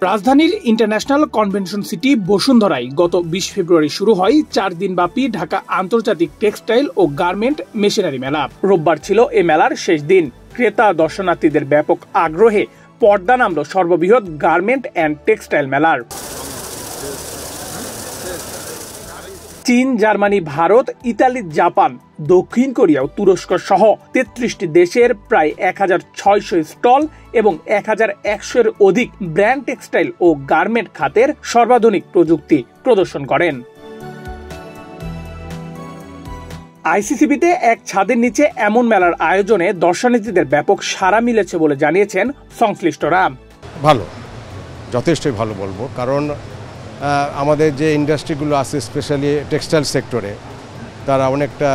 রাজধানীর international convention city বসুন্ধরায় গত ২০ ফেব্রুয়ারি শুরু হয় ৪ দিনব্যাপী ঢাকা আন্তর্জাতিক টেক্সটাইল ও গার্মেন্ট মেশিনারি মেলা। রোববার ছিল এ মেলার শেষ দিন। ক্রেতা দর্শনার্থীদের ব্যাপক আগ্রহে পর্দা নামল সর্ববৃহৎ গার্মেন্ট অ্যান্ড টেক্সটাইল মেলার। চীন, জার্মানি, ভারত, ইতালি, জাপান, দক্ষিণ কোরিয়া ও তুরস্ক সহ ৩৩টি দেশের প্রায় ১৬০০ স্টল এবং ১১০০-এর অধিক ব্র্যান্ড টেক্সটাইল ও গার্মেন্ট খাতের সর্বাধুনিক প্রযুক্তি প্রদর্শন করেন। আইসিসিবিতে এক ছাদের নিচে এমন মেলার আয়োজনে দর্শনার্থীদের ব্যাপক সাড়া মিলেছে বলে জানিয়েছেন সংশ্লিষ্টরা। ভালো, যথেষ্টই ভালো বলবো, কারণ আমাদের যে ইন্ডাস্ট্রিগুলো আছে স্পেশালি টেক্সটাইল সেক্টরে তারা অনেকটা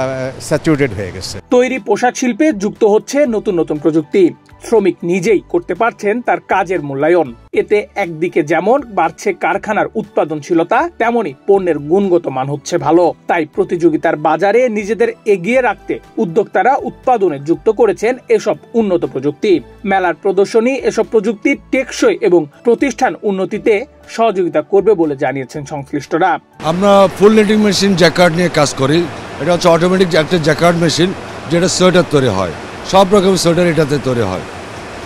স্যাচুরেটেড হয়ে গেছে। তৈরি পোশাক শিল্পে যুক্ত হচ্ছে নতুন নতুন প্রযুক্তি। শ্রমিক নিজেই করতে পারছেন তার কাজের মূল্যায়ন। এতে একদিকে যেমন বাড়ছে কারখানার উৎপাদনশীলতা, তেমনি পণ্যের গুণগত মান হচ্ছে ভালো। তাই প্রতিযোগিতার বাজারে নিজেদের এগিয়ে রাখতে উদ্যোক্তারা উৎপাদনে যুক্ত করেছেন এসব উন্নত প্রযুক্তি। মেলার প্রদর্শনী এসব প্রযুক্তি টেকসই এবং প্রতিষ্ঠান উন্নতিতে সহযোগিতা করবে বলে জানিয়েছেন সংশ্লিষ্টরা। আমরা ফুল নেটিং মেশিন জ্যাকার্ড নিয়ে কাজ করি। এটা হচ্ছে অটোমেটিক একটা জ্যাকার্ড মেশিন, যেটা সোয়েটার তৈরি হয়, সব রকমের সোয়েটার এটাতে তৈরি হয়।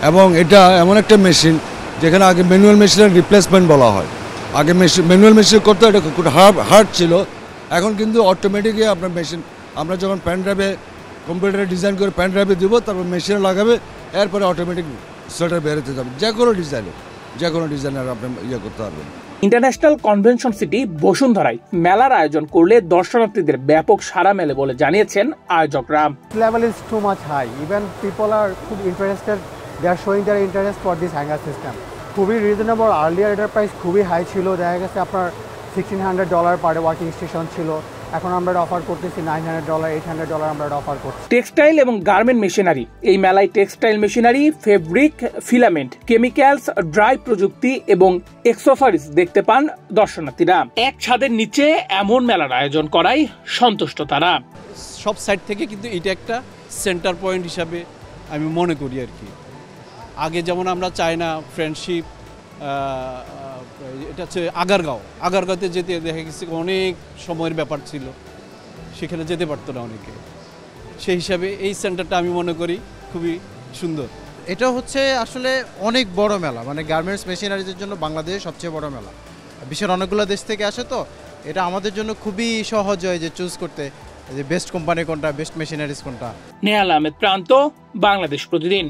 এবং এটা এমন একটা মেশিন যেখানে আগে ম্যানুয়াল মেশিনের রিপ্লেসমেন্ট বলা হয়। আগে ম্যানুয়াল মেশিন করতে এটা খুব হার্ড ছিল, এখন কিন্তু অটোমেটিকই আপনার মেশিন, আমরা যখন প্যান ড্রাইভে কম্পিউটারে ডিজাইন করে প্যান ড্রাইভে দেবো, তারপর মেশিনে লাগাবে, এরপরে অটোমেটিক সোয়েটার বেরোতে যাবে। যে কোনো ডিজাইনের আপনি করতে পারবেন। ইন্টারন্যাশনাল কনভেনশন সিটি বসুন্ধরায় মেলার আয়োজন করলে দর্শনার্থীদের ব্যাপক সাড়া মেলে বলে জানিয়েছেন আয়োজকরা। Level is too much high. Even people are interested. They are showing their interest for this hanger system. খুবই রিজনেবল। আর্লিয়ার এটার প্রাইস খুবই হাই ছিল, দেখা গেছে আপনার $1,600 পার ওয়ার্কিং স্টেশন ছিল। এখন আমরা অফার করতেছি $900, $800 আমরা অফার করছি। টেক্সটাইল এবং গার্মেন্ট মেশিনারি এই মেলায় textile machinery, fabric, filament, chemicals, dry প্রযুক্তি এবং এক্সেসরিজ দেখতে পান দর্শনার্থীরা। এক ছাদের নিচে এমন মেলার আয়োজন করায় সন্তুষ্ট তারা। সব সাইড থেকে কিন্তু এটা একটা সেন্টার পয়েন্ট হিসাবে আমি মনে করি আর কি। আগে যেমন আমরা চায়না, ফ্রেন্ডশিপ, এটা হচ্ছে আগারগাঁওতে যেতে দেখা গেছে অনেক সময়ের ব্যাপার ছিল, সেখানে যেতে পারতো না অনেকে। সেই হিসাবে এই সেন্টারটা আমি মনে করি খুবই সুন্দর। এটা হচ্ছে আসলে অনেক বড় মেলা, মানে গার্মেন্টস মেশিনারিজের জন্য বাংলাদেশের সবচেয়ে বড় মেলা। বিশ্বের অনেকগুলো দেশ থেকে আসে, তো এটা আমাদের জন্য খুবই সহজ হয় যে চুজ করতে যে বেস্ট কোম্পানি কোনটা, বেস্ট মেশিনারিজ কোনটা। নেহাল আহমেদ প্রান্ত, বাংলাদেশ প্রতিদিন।